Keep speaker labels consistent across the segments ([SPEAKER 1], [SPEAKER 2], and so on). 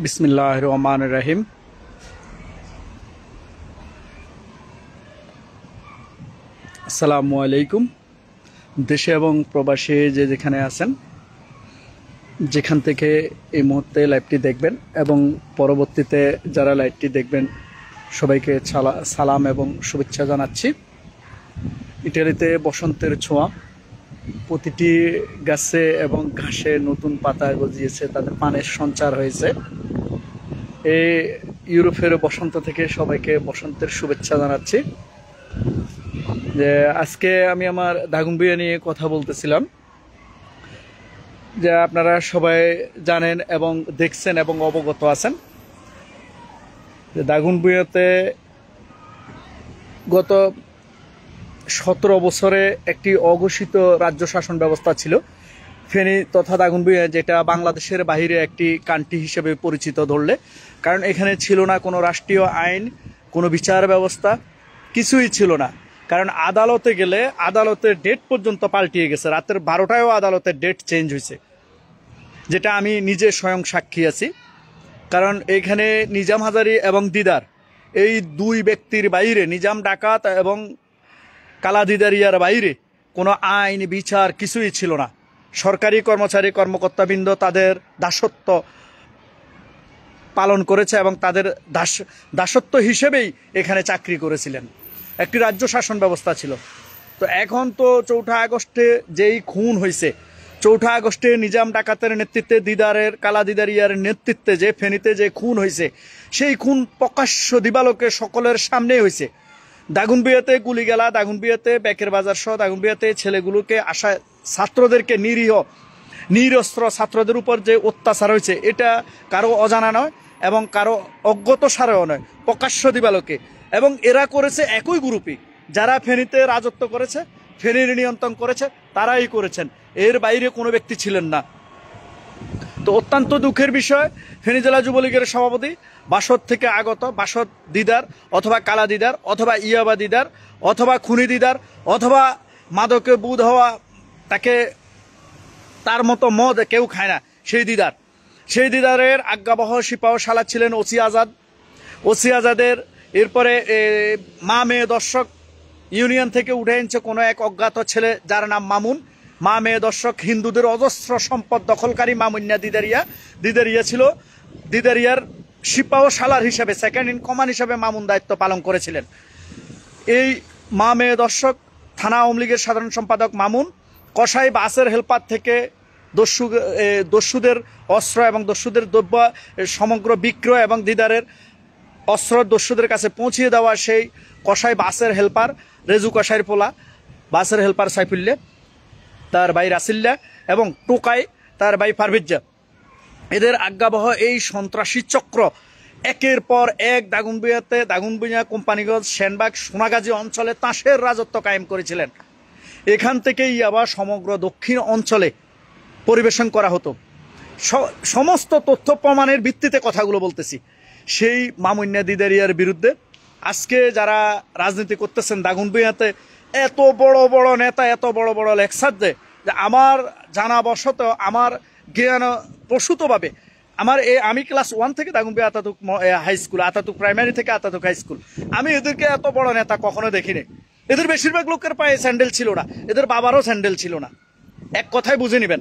[SPEAKER 1] বিসমিল্লাহির রহমানির রহিম। আসসালামু আলাইকুম। দেশে এবং প্রবাসী যে যেখানে আছেন, যেখান থেকে এই মুহূর্তে লাইভটি দেখবেন এবং পরবর্তীতে যারা লাইভটি দেখবেন সবাইকে সালাম এবং শুভেচ্ছা জানাচ্ছি। ইটালিতে বসন্তের ছোঁয়া, প্রতিটি গাছে এবং ঘাসে নতুন পাতা গজিয়েছে, তাদের পানের সঞ্চার হয়েছে। এই ইউরোপের বসন্ত থেকে সবাইকে বসন্তের শুভেচ্ছা জানাচ্ছি। যে আজকে আমি আমার দাগনভূঞা নিয়ে কথা বলতেছিলাম, যে আপনারা সবাই জানেন এবং দেখছেন এবং অবগত আছেন যে দাগনভূঞাতে গত 17 বছরে একটি অঘোষিত রাজ্য শাসন ব্যবস্থা ছিল। ফেনী তথা দাগনভূঞা, যেটা বাংলাদেশের বাইরে একটি কান্ট্রি হিসেবে পরিচিত ধরলে, কারণ এখানে ছিল না কোনো রাষ্ট্রীয় আইন, কোনো বিচার ব্যবস্থা, কিছুই ছিল না। কারণ আদালতে গেলে আদালতের ডেট পর্যন্ত পাল্টিয়ে গেছে, রাতের 12টায়ও আদালতের ডেট চেঞ্জ হয়েছে, যেটা আমি নিজে স্বয়ং সাক্ষী আছি। কারণ এখানে নিজাম হাজারী এবং দিদার, এই দুই ব্যক্তির বাইরে, নিজাম ডাকাত এবং কালা দিদারিয়ার বাইরে কোনো আইন বিচার কিছুই ছিল না। সরকারি কর্মচারী কর্মকর্তাবৃন্দ তাদের দাসত্ব পালন করেছে এবং তাদের দাসত্ব হিসেবেই এখানে চাকরি করেছিলেন। একটি রাজ্য শাসন ব্যবস্থা ছিল। তো এখন তো 4 আগস্টে যেই খুন হয়েছে, 4 আগস্টে নিজাম ডাকাতের নেতৃত্বে, দিদারের কালা দিদারিয়ার নেতৃত্বে যে ফেনীতে যে খুন হয়েছে, সেই খুন প্রকাশ্য দিবালোকে সকলের সামনে হয়েছে। দাগনভূঞাতে গুলিগেলা, দাগনভূঞাতে ব্যাকের বাজার সহ দাগনভূঞাতে ছেলেগুলোকে ছাত্রদেরকে নিরস্ত্র ছাত্রদের উপর যে অত্যাচার হয়েছে, এটা কারো অজানা নয় এবং কারো অজ্ঞত সারেও নয়, প্রকাশ্য দিবালোকে। এবং এরা করেছে একই গ্রুপই, যারা ফেনীতে রাজত্ব করেছে, ফেনীর নিয়ন্ত্রণ করেছে, তারাই করেছেন, এর বাইরে কোনো ব্যক্তি ছিলেন না। তো অত্যন্ত দুঃখের বিষয়, ফেনী জেলা যুবলীগের সভাপতি বাসদ থেকে আগত, বাসদ দিদার অথবা কালা দিদার অথবা ইয়াবা দিদার অথবা খুনি দিদার অথবা মাদকে বুধ হওয়া, তার মতো মদ কেউ খায় না, সেই দিদারের আজ্ঞাবহ সিপাহ সালাদ ছিলেন ওসি আজাদের। এরপরে মা মেয়ে দর্শক ইউনিয়ন থেকে উঠে এনেছে কোনো এক অজ্ঞাত ছেলে, যার নাম মামুন। মা মেয়ে দর্শক হিন্দুদের অজস্র সম্পদ দখলকারী মামুন্যা দিদারিয়া ছিল। দিদারিয়ার সিপাহ সালার হিসেবে, সেকেন্ড ইন কমান্ড হিসেবে মামুন দায়িত্ব পালন করেছিলেন। এই মা মেয়ে দর্শক থানা আওয়ামী লীগের সাধারণ সম্পাদক মামুন, কসাই বাসের হেল্পার থেকে দস্যুদের অস্ত্র এবং দস্যুদের দ্রব্য সমগ্র বিক্রয় এবং দিদারের অস্ত্র দস্যুদের কাছে পৌঁছিয়ে দেওয়া সেই কসাই বাসের হেল্পার রেজু কসাইয়ের পোলা, বাসের হেল্পার সাইফুল্লাহ, তার ভাই রাসিল্লা এবং টোকাই তার ভাই পারভেজ্জা, এদের আজ্ঞাবহ এই সন্ত্রাসী চক্র একের পর এক দাগনভূঞা, কোম্পানিগঞ্জ, সেনবাগ, সোনাগাজী অঞ্চলে তাসের রাজত্ব কায়েম করেছিলেন। এখান থেকেই আবার সমগ্র দক্ষিণ অঞ্চলে পরিবেশন করা হতো। সমস্ত তথ্য প্রমাণের ভিত্তিতে কথাগুলো বলতেছি। সেই মামুন্যা দিদারিয়ার বিরুদ্ধে আজকে যারা রাজনীতি করতেছেন দাগনভূঞাতে, এত বড় বড় নেতা, এত বড় বড় লেকচার দেয়, যে আমার জানাবশত, আমার জ্ঞান প্রসূতভাবে, আমি ক্লাস 1 থেকে Daganbhuiyan Ataturk high school, Ataturk primary থেকে আতাতুর্ক হাই স্কুল, আমি এদেরকে এত বড় নেতা কখনো দেখিনি। এদের বেশিরভাগ লোকের পায়ে স্যান্ডেল ছিল না, এদের বাবারও স্যান্ডেল ছিল না, এক কথায় বুঝে নেবেন।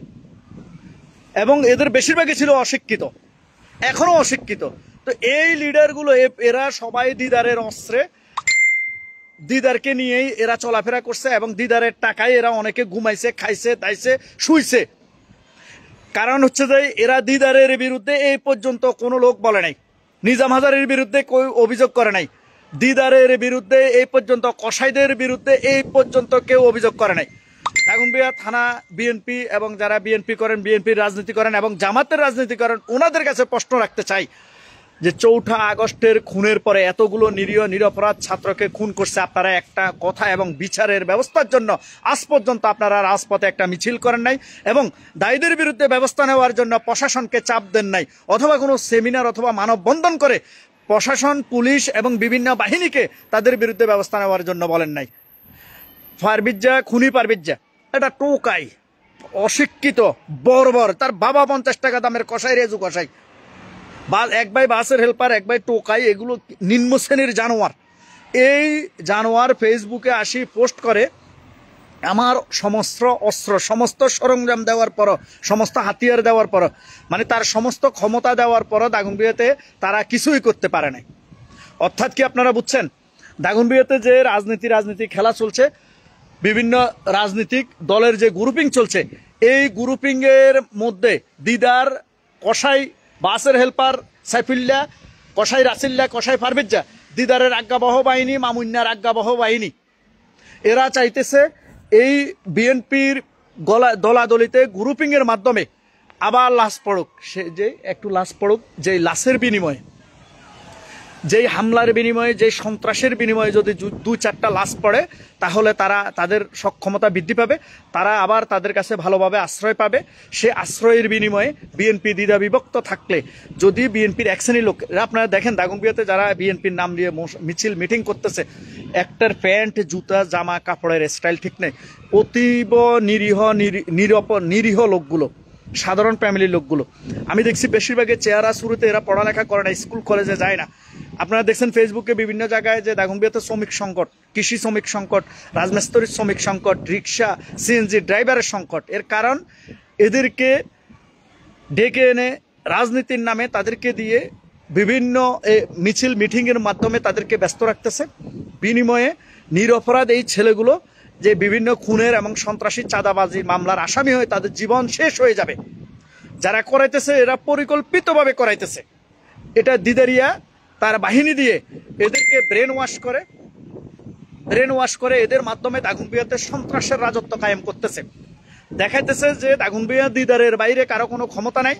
[SPEAKER 1] এবং এদের বেশিরভাগই ছিল অশিক্ষিত, এখনো অশিক্ষিত। তো এই লিডারগুলো, এরা সবাই দিদারের অস্ত্রে, দিদারকে নিয়েই এরা চলাফেরা করছে এবং দিদারের টাকায় এরা অনেকে ঘুমাইছে, খাইছে, দাইছে, শুইছে। কারণ হচ্ছে যে এরা দিদারের বিরুদ্ধে এই পর্যন্ত কোনো লোক বলে নাই, নিজাম হাজারের বিরুদ্ধে কেউ অভিযোগ করে নাই, দিদারের বিরুদ্ধে এই পর্যন্ত, কসাইদের বিরুদ্ধে এই পর্যন্ত কেউ অভিযোগ করে নাই। দাগনভূঞা থানা বিএনপি এবং যারা বিএনপি করেন, বিএনপির রাজনীতি করেন এবং জামাতের রাজনীতি করেন, ওনাদের কাছে প্রশ্ন রাখতে চাই যে 4 আগস্টের খুনের পরে এতগুলো নিরীহ নিরপরাধ ছাত্রকে খুন করছে, আপনারা একটা কথা এবং বিচারের ব্যবস্থার জন্য আজ পর্যন্ত আপনারা রাজপথে একটা মিছিল করেন নাই এবং দায়ীদের বিরুদ্ধে ব্যবস্থা নেওয়ার জন্য প্রশাসনকে চাপ দেন নাই, অথবা কোনো সেমিনার অথবা মানববন্ধন করে প্রশাসন, পুলিশ এবং বিভিন্ন বাহিনীকে তাদের বিরুদ্ধে ব্যবস্থা নেওয়ার জন্য বলেন নাই। খুনি পারভেজ্জা এটা টোকাই, অশিক্ষিত, বর্বর, তার বাবা 50 টাকা দামের কসাই, রেজু কসাই, বা এক ভাই বাসের হেল্পার, এক ভাই টোকাই, এগুলো নিম্ন শ্রেণীর জানোয়ার। এই জানোয়ার ফেসবুকে আসি পোস্ট করে আমার সমস্ত অস্ত্র, সমস্ত সরঞ্জাম দেওয়ার পর, সমস্ত হাতিয়ার দেওয়ার পর, মানে তার সমস্ত ক্ষমতা দেওয়ার পর দাগনভূঞাতে তারা কিছুই করতে পারে নাই। অর্থাৎ কি আপনারা বুঝছেন, দাগনভূঞাতে যে রাজনীতি খেলা চলছে, বিভিন্ন রাজনৈতিক দলের যে গ্রুপিং চলছে, এই গ্রুপিংয়ের মধ্যে দিদার, কসাই বাসের হেল্পার সাইফুল্লাহ, কসাই রাসিল্লা, কসাই ফারবিজ্জা, দিদারের আজ্ঞাবহ বাহিনী, মামুন্যার আজ্ঞাবহ বাহিনী, এরা চাইতেছে এই বিএনপির দলাদলিতে গ্রুপিংয়ের মাধ্যমে আবার লাশ পড়ুক। সে যে একটু লাশ পড়ুক, যে লাশের বিনিময়ে, যেই হামলার বিনিময়ে, যেই সন্ত্রাসের বিনিময়ে যদি 2-4টা লাশ পড়ে, তাহলে তারা তাদের সক্ষমতা বৃদ্ধি পাবে, তারা আবার তাদের কাছে ভালোভাবে আশ্রয় পাবে। সে আশ্রয়ের বিনিময়ে বিএনপি দ্বিধা বিভক্ত থাকলে, যদি বিএনপির এক শ্রেণীর লোক, আপনারা দেখেন দাগনভূঞাতে যারা বিএনপির নাম নিয়ে মিছিল মিটিং করতেছে, একটার প্যান্ট, জুতা, জামা কাপড়ের স্টাইল ঠিক নেই। অতীব নিরীহ লোকগুলো, সাধারণ ফ্যামিলির লোকগুলো। আমি দেখছি বেশিরভাগই চেহারা শুরুতে এরা পড়ালেখা করে না, স্কুল কলেজে যায় না। আপনারা দেখছেন ফেসবুকে বিভিন্ন জায়গায় যে দাগনভূঞাতে শ্রমিক সংকট, কৃষি শ্রমিক সংকট, রাজমিস্ত্রির শ্রমিক সংকট, রিক্সা সিএনজি ড্রাইভারের সংকট। এর কারণ এদেরকে ডেকে এনে রাজনীতির নামে তাদেরকে দিয়ে বিভিন্ন মিছিল মিটিংয়ের মাধ্যমে তাদেরকে ব্যস্ত রাখতেছে। বিনিময়ে নিরপরাধ এই ছেলেগুলো যে বিভিন্ন খুনের এবং সন্ত্রাসী চাঁদাবাজি মামলার আসামি হয়ে তাদের জীবন শেষ হয়ে যাবে। যারা করাইতেছে এরা পরিকল্পিতভাবে করাইতেছে। এটা দিদারিয়া তার বাহিনী দিয়ে এদেরকে ব্রেন ওয়াশ করে এদের মাধ্যমে দাগনভূঞাতে সন্ত্রাসের রাজত্ব কায়েম করতেছে। দেখাইতেছে যে দাগনভূঞা দিদারের বাইরে কারো কোনো ক্ষমতা নাই,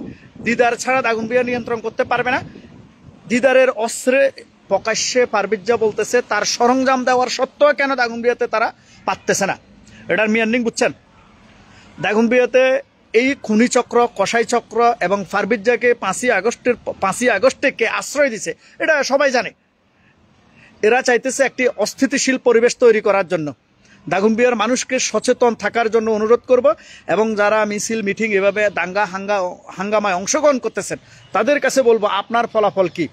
[SPEAKER 1] দিদার ছাড়া দাগনভূঞা নিয়ন্ত্রণ করতে পারবে না। দিদারের অস্ত্রে প্রকাশ্যে পারবিজ্জা বলতেছে তার সরঞ্জাম দেওয়ার সত্ত্বেও কেন দাগনভূঞাতে তারা পারতেছে না। এটার মিয়ানিং বুঝছেন? দাগনভূঞাতে এই খুনি চক্র, কসাই চক্র এবং ফারবিজ্জাকে 5ই আগস্টে কে আশ্রয় দিছে এটা সবাই জানে। এরা চাইতেছে একটি অস্থিতিশীল পরিবেশ তৈরি করার জন্য। দাগনভূঞার মানুষকে সচেতন থাকার জন্য অনুরোধ করব, এবং যারা মিছিল মিটিং এভাবে দাঙ্গা হাঙ্গামায় অংশগ্রহণ করতেছেন তাদের কাছে বলবো, আপনার ফলাফল কি?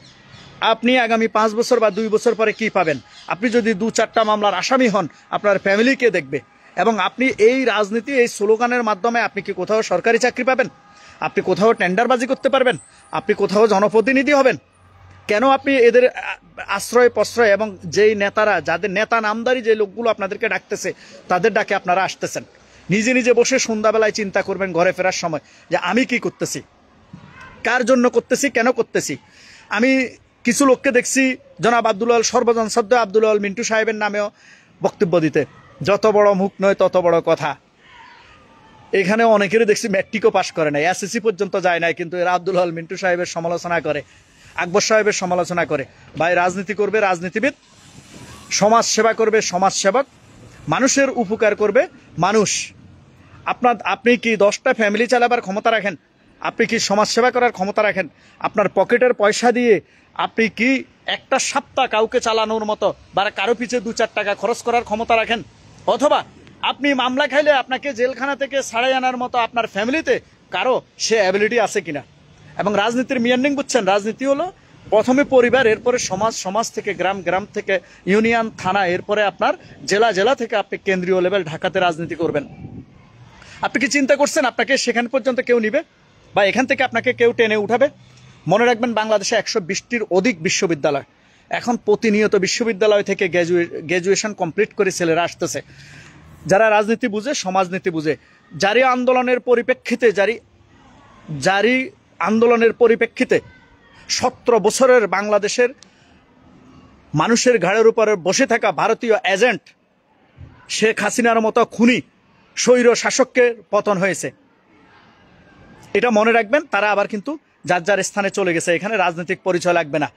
[SPEAKER 1] আপনি আগামী 5 বছর বা 2 বছর পরে কি পাবেন? আপনি যদি 2-4টা মামলার আসামি হন, আপনার ফ্যামিলিকে দেখবে। এবং আপনি এই রাজনীতি, এই স্লোগানের মাধ্যমে আপনি কি কোথাও সরকারি চাকরি পাবেন? আপনি কোথাও টেন্ডারবাজি করতে পারবেন? আপনি কোথাও জনপ্রতিনিধি হবেন? কেন আপনি এদের আশ্রয় প্রশ্রয় এবং যেই নেতারা, যাদের নেতা নামদারি যে লোকগুলো আপনাদেরকে ডাকতেছে, তাদের ডাকে আপনারা আসতেছেন? নিজে নিজে বসে সন্ধ্যাবেলায় চিন্তা করবেন ঘরে ফেরার সময় যে আমি কি করতেছি, কার জন্য করতেছি, কেন করতেছি। আমি কিছু লোককে দেখছি জনাব আব্দুল আল, সর্বজন শ্রদ্ধ আব্দুল আল মিন্টু সাহেবের নামেও বক্তব্য দিতে, যত বড় মুখ নয় তত বড় কথা। এখানে অনেকেরই দেখছি ম্যাট্রিকও পাশ করে নাই, এসএসসি পর্যন্ত যায় নাই, কিন্তু এরা আব্দুল আল মিন্টু সাহেবের সমালোচনা করে, আকবর সাহেবের সমালোচনা করে। ভাই, রাজনীতি করবে রাজনীতিবিদ, সমাজ সেবা করবে সমাজসেবক, মানুষের উপকার করবে মানুষ। আপনি কি 10টা ফ্যামিলি চালাবার ক্ষমতা রাখেন? আপনি কি সমাজ সেবা করার ক্ষমতা রাখেন? আপনার পকেটের পয়সা দিয়ে আপনি কি একটা সপ্তাহ কাউকে চালানোর মতো বা কারো পিছে 2-4 টাকা খরচ করার ক্ষমতা রাখেন? অথবা আপনি মামলা খাইলে আপনাকে জেলখানা থেকে ছাড়াই আনার মতো আপনার ফ্যামিলিতে কারো সে অ্যাবিলিটি আছে কিনা? এবং রাজনীতির মিয়ানিং বুঝছেন? রাজনীতি হলো প্রথমে পরিবার, এরপরে সমাজ, সমাজ থেকে গ্রাম, গ্রাম থেকে ইউনিয়ন, থানা, এরপরে আপনার জেলা, জেলা থেকে আপনি কেন্দ্রীয় লেভেল ঢাকাতে রাজনীতি করবেন। আপনি কি চিন্তা করছেন আপনাকে সেখান পর্যন্ত কেউ নিবে বা এখান থেকে আপনাকে কেউ টেনে উঠাবে? মনে রাখবেন, বাংলাদেশে 120টির অধিক বিশ্ববিদ্যালয়। এখন প্রতিনিয়ত বিশ্ববিদ্যালয় থেকে গ্র্যাজুয়েশন কমপ্লিট করে ছেলেরা আসতেছে, যারা রাজনীতি বুঝে, সমাজনীতি বুঝে। জারি আন্দোলনের পরিপ্রেক্ষিতে 17 বছরের বাংলাদেশের মানুষের ঘাড়ের উপরে বসে থাকা ভারতীয় এজেন্ট শেখ হাসিনার মতো খুনি স্বৈর শাসককে পতন হয়েছে। এটা মনে রাখবেন। তারা আবার কিন্তু যার যার স্থানে চলে গেছে, এখানে রাজনৈতিক পরিচয় লাগবে না।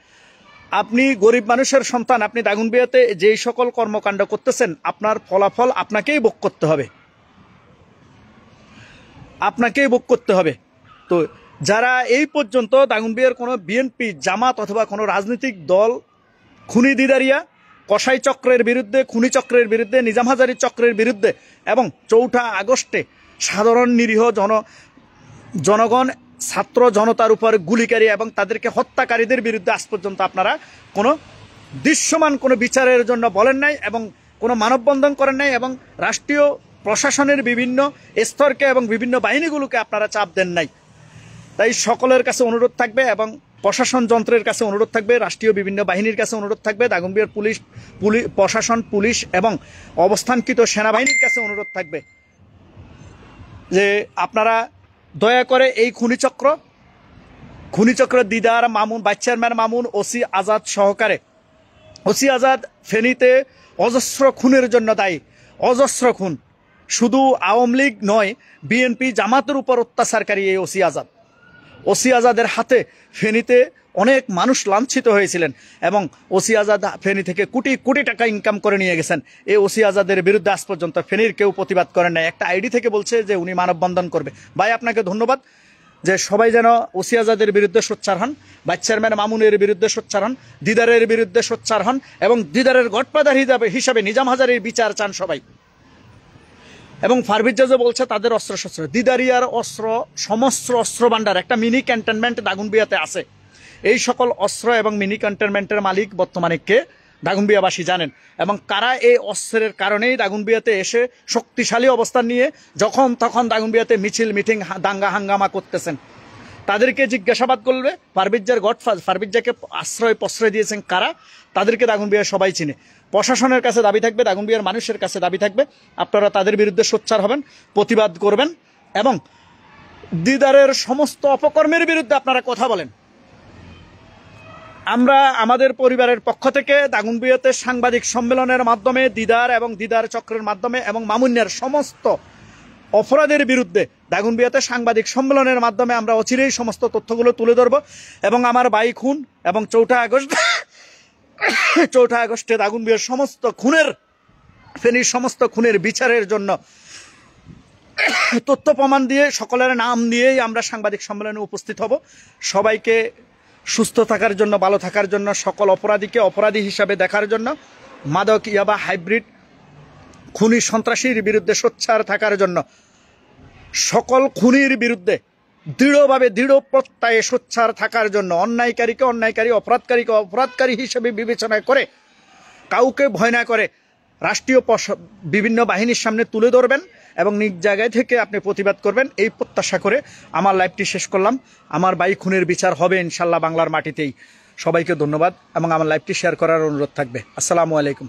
[SPEAKER 1] আপনি গরিব মানুষের সন্তান, আপনি দাগনভূঞাতে যেই সকল কর্মকাণ্ড করতেছেন, আপনার ফলাফল আপনাকেই ভোগ করতে হবে, আপনাকেই ভোগ করতে হবে। তো যারা এই পর্যন্ত দাগনভূঞার কোনো বিএনপি, জামাত অথবা কোনো রাজনৈতিক দল খুনি দিদারিয়া, কসাই চক্রের বিরুদ্ধে, খুনি চক্রের বিরুদ্ধে, নিজাম হাজারী চক্রের বিরুদ্ধে এবং 4ঠা আগস্টে সাধারণ নিরীহ জনগণ ছাত্র জনতার উপর গুলিকারী এবং তাদেরকে হত্যাকারীদের বিরুদ্ধে আজ পর্যন্ত আপনারা কোনো দৃশ্যমান কোনো বিচারের জন্য বলেন নাই এবং কোনো মানববন্ধন করেন নাই এবং রাষ্ট্রীয় প্রশাসনের বিভিন্ন স্তরকে এবং বিভিন্ন বাহিনীগুলোকে আপনারা চাপ দেন নাই। তাই সকলের কাছে অনুরোধ থাকবে এবং প্রশাসন যন্ত্রের কাছে অনুরোধ থাকবে, রাষ্ট্রীয় বিভিন্ন বাহিনীর কাছে অনুরোধ থাকবে, দাগনভূঞার প্রশাসন, পুলিশ এবং অবস্থানকৃত সেনাবাহিনীর কাছে অনুরোধ থাকবে যে আপনারা দয়া করে এই খুনিচক্র Didar Mamun, vice chairman Mamun, OC Azad সহকারে, ওসি আজাদ ফেনীতে অজস্র খুনের জন্য দায়ী, অজস্র খুন। শুধু আওয়ামী লীগ নয়, বিএনপি জামাতের উপর অত্যাচারকারী এই ওসি আজাদের হাতে ফেনীতে অনেক মানুষ লাঞ্ছিত হয়েছিলেন এবং ওসি আজাদ ফেনী থেকে কোটি কোটি টাকা ইনকাম করে নিয়ে গেছেন। এই ওসি আজাদের বিরুদ্ধে আজ পর্যন্ত ফেনীর কেউ প্রতিবাদ করেন নাই। একটা আইডি থেকে বলছে যে উনি মানববন্ধন করবে। ভাই, আপনাকে ধন্যবাদ যে সবাই যেন ওসি আজাদের বিরুদ্ধে সোচ্চার হন, ভাইস চেয়ারম্যান মামুনের বিরুদ্ধে সোচ্চার হন, দিদারের বিরুদ্ধে সোচ্চার হন এবং দিদারের গডফাদার হিসাবে নিজাম হাজারীর বিচার চান সবাই। এবং ফারবিজা যে বলছে তাদের অস্ত্রশস্ত্র, দিদারিয়ার সমস্ত অস্ত্র ভান্ডার, একটা মিনি ক্যান্টনমেন্ট দাগনভূঞাতে আছে। এই সকল অস্ত্র এবং মিনি ক্যান্টনমেন্টের মালিক বর্তমানে কে, দাগনভূঞাবাসী জানেন। এবং কারা এই অস্ত্রের কারণেই দাগনভূঞাতে এসে শক্তিশালী অবস্থান নিয়ে যখন তখন দাগনভূঞাতে মিছিল, মিটিং, দাঙ্গা হাঙ্গামা করতেছেন, তাদেরকে জিজ্ঞাসাবাদ করবে। ফারবিজার ফারবিজাকে প্রশ্রয় দিয়েছেন কারা, তাদেরকে দাগনভূঞা সবাই চিনে। প্রশাসনের কাছে দাবি থাকবে, দাগনভূঞার মানুষের কাছে দাবি থাকবে, আপনারা তাদের বিরুদ্ধে সোচ্চার হবেন, প্রতিবাদ করবেন এবং দিদারের সমস্ত অপকর্মের বিরুদ্ধে আপনারা কথা বলেন। আমরা আমাদের পরিবারের পক্ষ থেকে দাগনভূঞাতে সাংবাদিক সম্মেলনের মাধ্যমে দিদার এবং দিদার চক্রের মাধ্যমে এবং মামুনিয়ার সমস্ত অপরাধের বিরুদ্ধে দাগনভূঞাতে সাংবাদিক সম্মেলনের মাধ্যমে আমরা অচিরেই সমস্ত তথ্যগুলো তুলে ধরব এবং আমার ভাই খুন এবং 4 আগস্টে দাগনভূঞার সমস্ত ফেনীর সমস্ত খুনের বিচারের জন্য তথ্য প্রমাণ দিয়ে সকলের নাম দিয়েই আমরা সাংবাদিক সম্মেলনে উপস্থিত হব। সবাইকে সুস্থ থাকার জন্য, ভালো থাকার জন্য, সকল অপরাধীকে অপরাধী হিসাবে দেখার জন্য, মাদক, ইয়াবা, হাইব্রিড, খুনি, সন্ত্রাসীর বিরুদ্ধে সোচ্চার থাকার জন্য, সকল খুনির বিরুদ্ধে দৃঢ় প্রত্যয়ে সোচ্চার থাকার জন্য, অন্যায়কারীকে অন্যায়কারী, অপরাধকারীকে অপরাধকারী হিসেবে বিবেচনা করে কাউকে ভয় না করে রাষ্ট্রীয় বিভিন্ন বাহিনীর সামনে তুলে ধরবেন এবং নিজ জায়গায় থেকে আপনি প্রতিবাদ করবেন। এই প্রত্যাশা করে আমার লাইভটি শেষ করলাম। আমার ভাই খুনের বিচার হবে ইনশাল্লাহ বাংলার মাটিতেই। সবাইকে ধন্যবাদ এবং আমার লাইভটি শেয়ার করার অনুরোধ থাকবে। আসসালামু আলাইকুম।